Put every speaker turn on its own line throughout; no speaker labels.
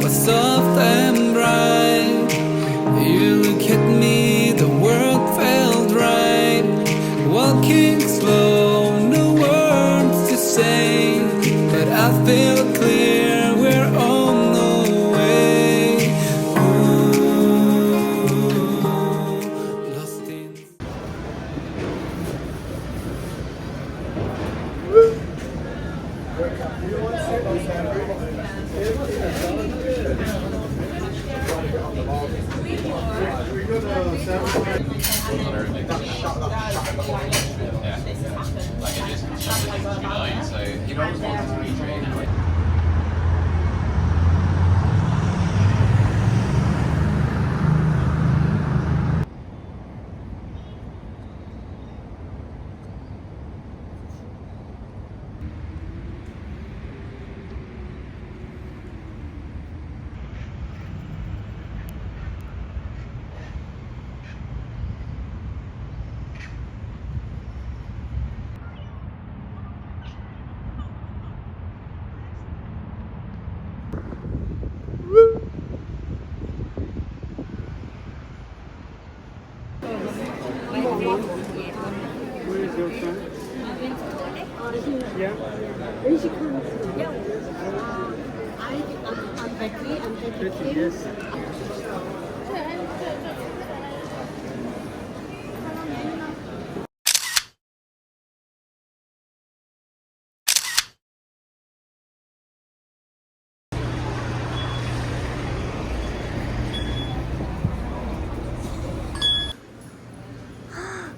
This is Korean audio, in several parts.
was soft and bright. You look at me, the world felt right. Walking slow, no words to say, but I feel clear, we're on the way. Ooh, lost in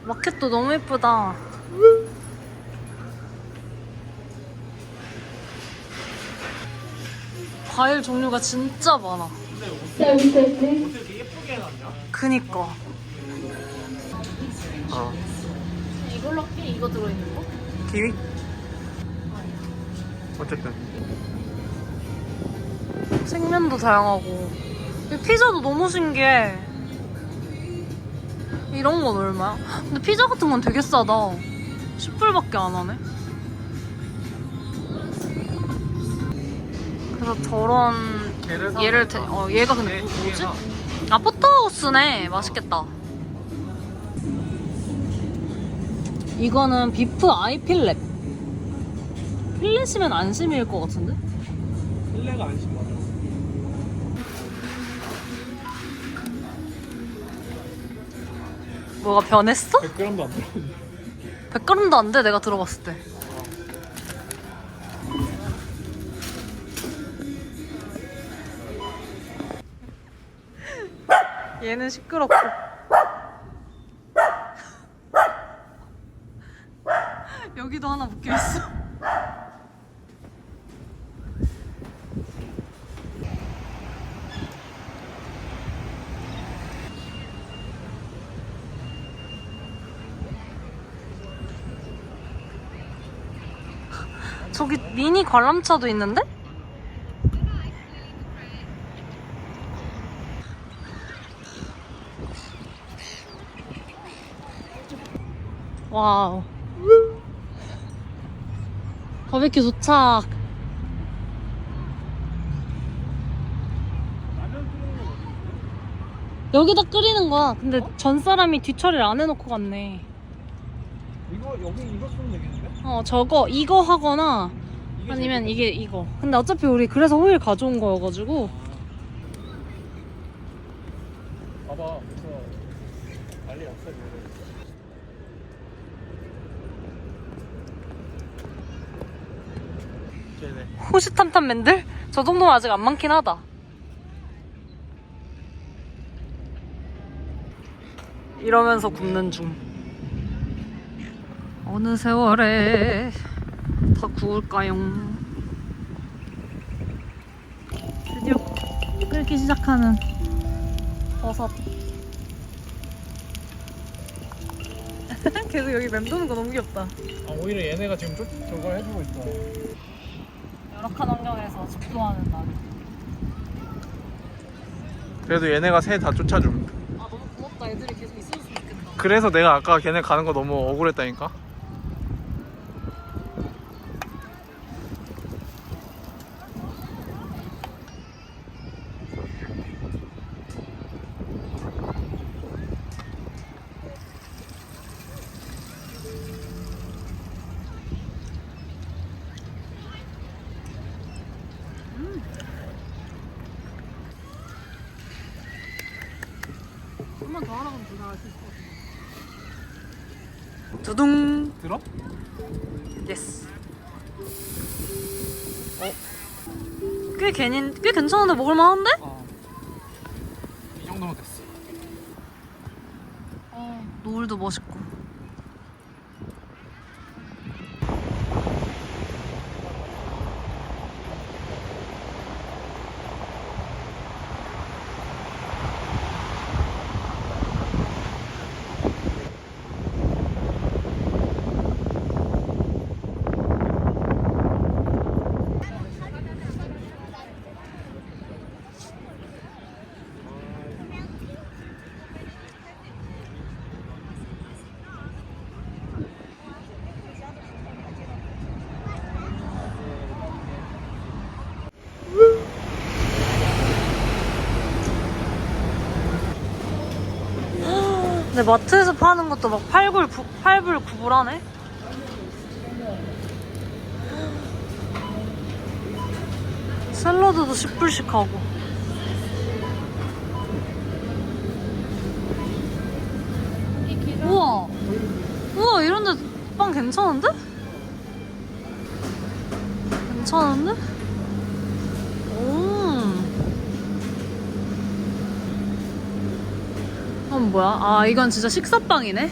마켓도 너무 예쁘다. 과일 종류가 진짜 많아. 그니까. 이걸로 할게. 이거 들어있는 거?
키위? 어쨌든
생면도 다양하고. 이 피자도 너무 신기해. 이런 건 얼마야? 근데 피자 같은 건 되게 싸다. 10불밖에 안 하네. 그래서 저런 얘를 얘가 근데 뭐지? 아, 포터하우스네. 맛있겠다. 이거는 비프 아이 필렛. 필렛이면 안심일 것 같은데?
필레가 안심 맞아.
뭐가 변했어?
100g도 안 들어.
100g도 안 돼, 내가 들어봤을 때. 얘는 시끄럽고. 여기도 하나 묶여있어. 저기 미니 관람차도 있는데? 와우. 바베큐 도착. 여기다 끓이는 거야. 근데 전 사람이 뒤처리를 안 해놓고 갔네.
여기 이거 쓰면 되겠는데?
저거 이거 하거나 아니면 이거. 근데 어차피 우리 그래서 호일 가져온 거여가지고.
봐봐, 벌써 난리 났어.
호시탐탐맨들? 저 정도는 아직 안 많긴 하다. 이러면서 굽는 중. 어느 세월에 다 구울까요? 드디어 끓기 시작하는 버섯. 계속 여기 맴도는 거 너무 귀엽다.
아, 오히려 얘네가 지금 저걸 해주고 있어.
열악한 환경에서 집도하는 날.
그래도 얘네가 새 다 쫓아줌.
아, 너무 고맙다. 애들이 계속 있어줬으면 좋겠다.
그래서 내가 아까 걔네 가는 거 너무 억울했다니까.
두둥.
들어?
예스. 꽤 괜찮은데 먹을만한데?
이 정도면 됐어.
노을도 멋있고. 근데 마트에서 파는 것도 막 8불 9불 하네? 샐러드도 10불씩 하고. 우와! 우와, 이런데 빵 괜찮은데? 괜찮은데? 이건 뭐야? 아, 이건 진짜 식사빵이네?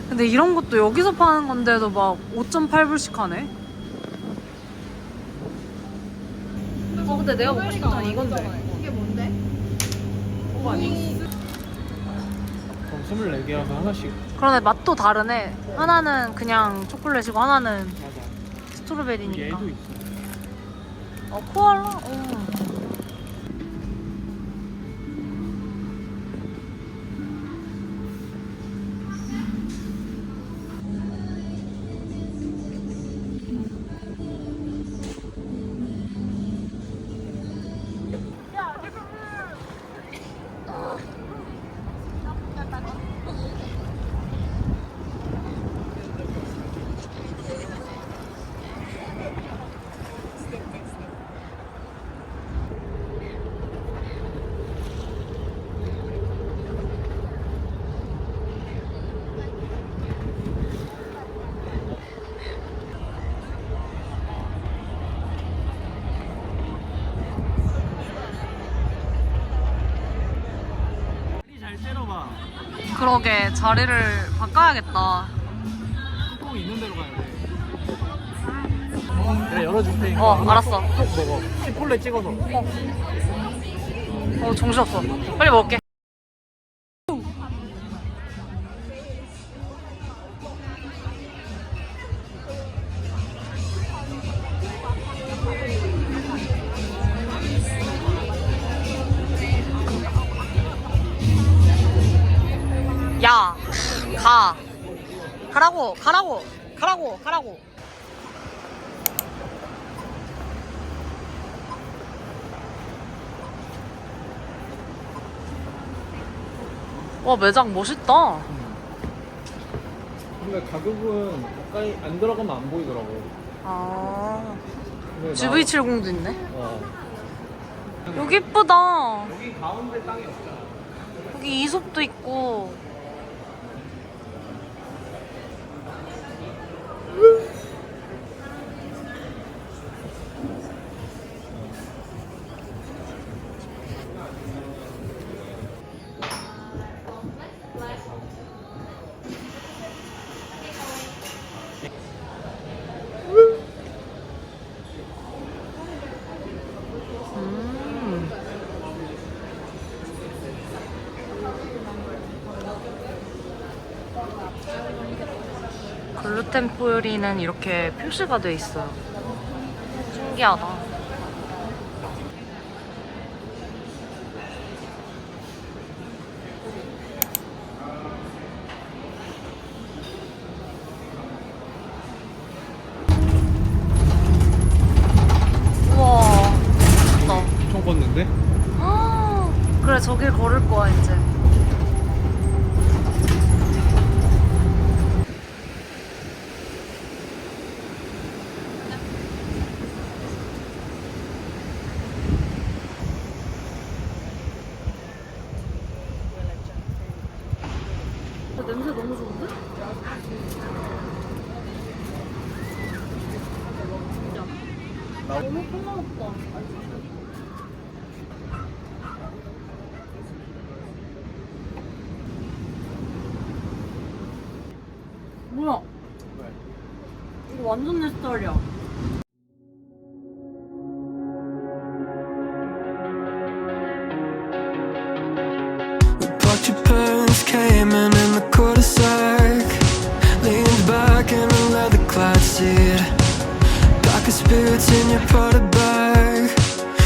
근데 이런 것도 여기서 파는 건데도 막 5.8불씩 하네? 근데 내가 먹고 싶은 건 이건데.
이게 뭔데?
그거 아니? 그럼 24개라서 하나씩.
그러네, 맛도 다르네. 하나는 그냥 초콜릿이고 하나는
맞아.
스트로베리니까.
얘도 있어.
코알라?
잘 때려봐.
그러게, 자리를 바꿔야겠다.
꼭 있는 대로 가야 돼. 내가 열어줄 테니까.
알았어.
꼭 먹어. 치폴레 찍어서.
정신없어. 빨리 먹을게. 야, 가라고. 와, 매장 멋있다.
근데 가격은 가까이 안 들어가면 안 보이더라고. 근데
GV70도 있네.
어.
여기 이쁘다.
여기 가운데 땅이 없잖아.
여기 이솝도 있고. 글루텐 프리는 이렇게 표시가 돼 있어요. 신기하다. 우와, 멋있다.
엄청 걷는데?
그래, 저길 걸을 거야 이제. 뭐야? 이거 완전 내 스타일이야.
But your parents came in the cul-de-sac, leaned back in a leather-clad seat, pack of spirits in your Prada bag.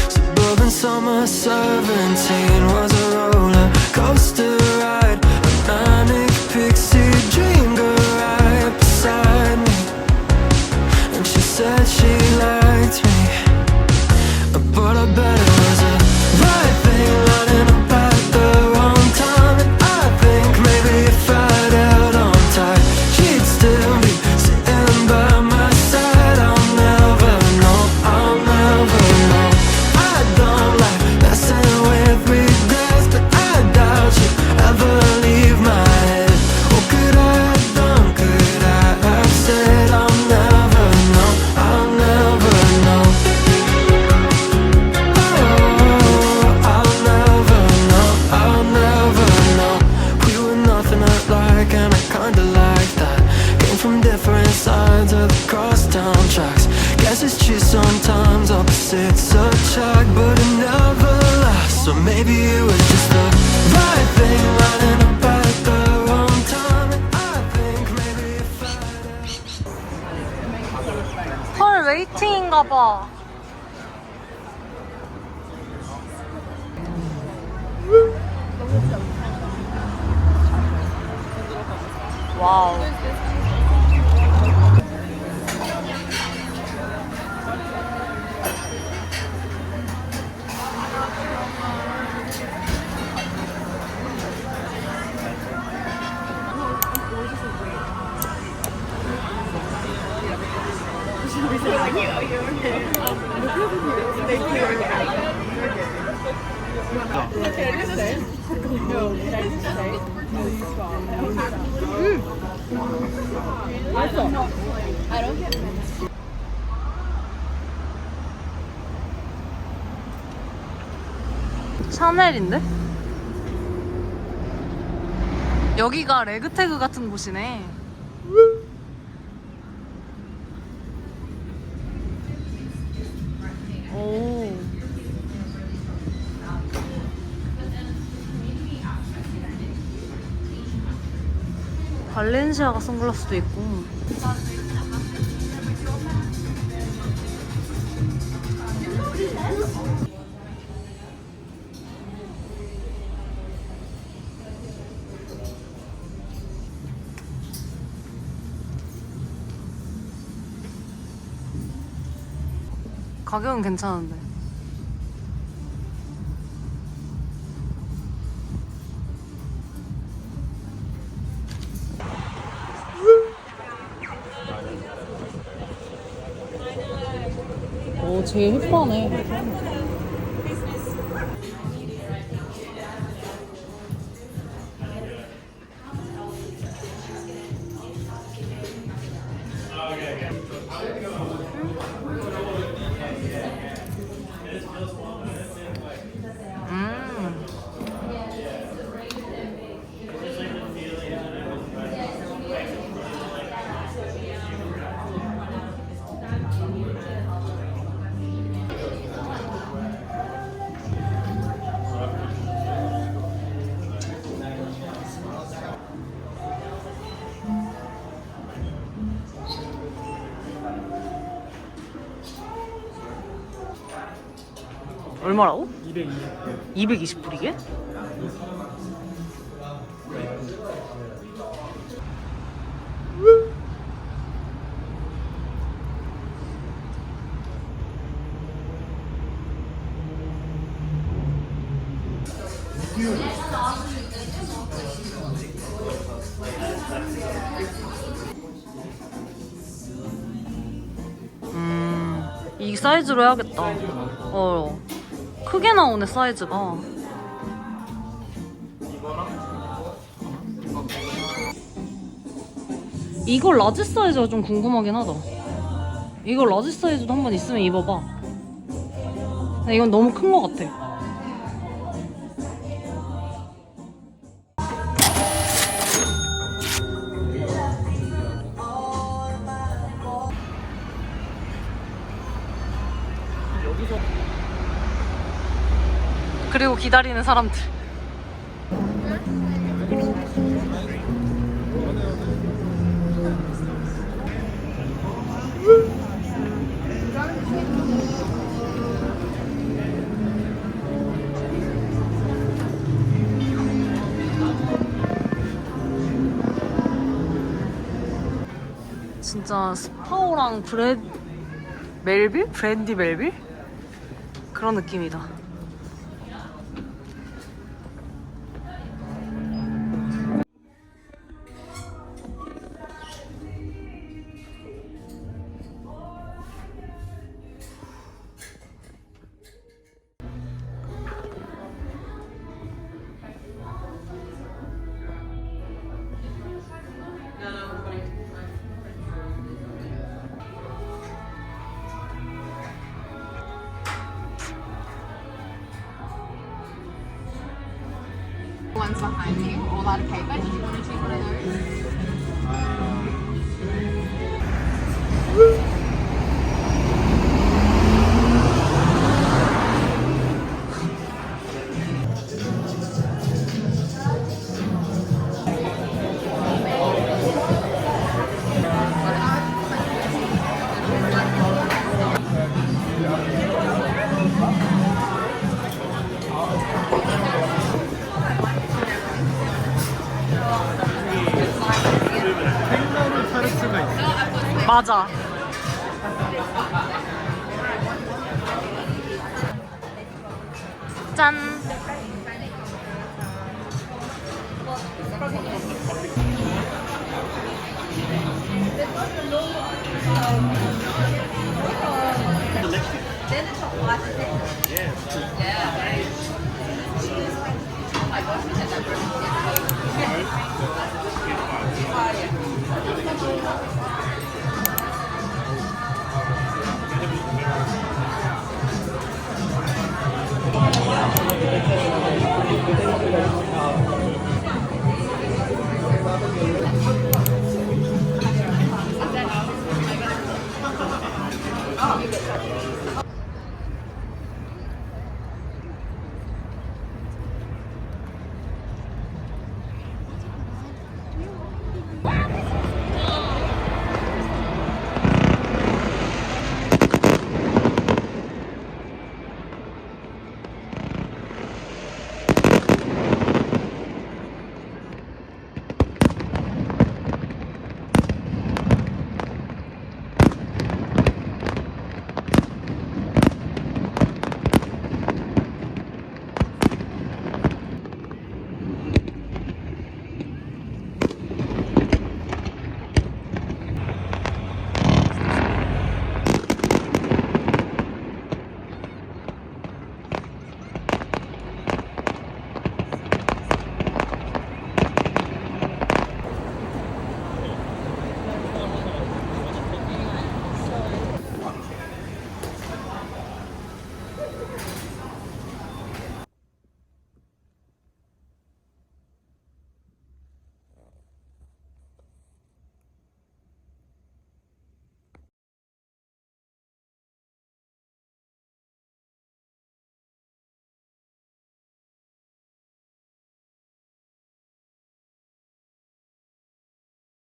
Suburban summer 17 was a roller coaster ride, a manic pixie dream girl right beside me, and she said she liked me, but I bet it was a right thing lining up at the wrong time. And I think maybe if I'd held on tight, she'd still be sitting by my side. I'll never know, I'll never know. I don't like messing with regrets, but I doubt you'd ever leave my head. What could I have done, could I have said? I'll never know, I'll never know. I'll never know, I'll never know. We were nothing alike and I kinda like that. Came from different sides of the crosstown tracks. Guess it's true sometimes opposites attract, but it never lasts. So maybe it was just the right thing lining up at the wrong time. And I think maybe if
헐, 웨이팅인가 봐. 와우. 샤넬인데? 여기가 레그태그 같은 곳이네. 오. 발렌시아가 선글라스도 있고. 가격은 괜찮은데. 오, 제일 힙하네. 얼마라고? 220불 이게? 이 사이즈로 해야겠다. 크게 나오네 사이즈가. 이거 라지 사이즈가 좀 궁금하긴 하다. 이거 라지 사이즈도 한번 있으면 입어봐. 근데 이건 너무 큰 거 같아.
여기서
그리고 기다리는 사람들. 진짜 스파오랑 멜빌? 브랜디 멜빌? 그런 느낌이다.
Ones behind you, all that paper. Did you want to take one of those?
캥거루 타르트가 있어.
맞아. 짠.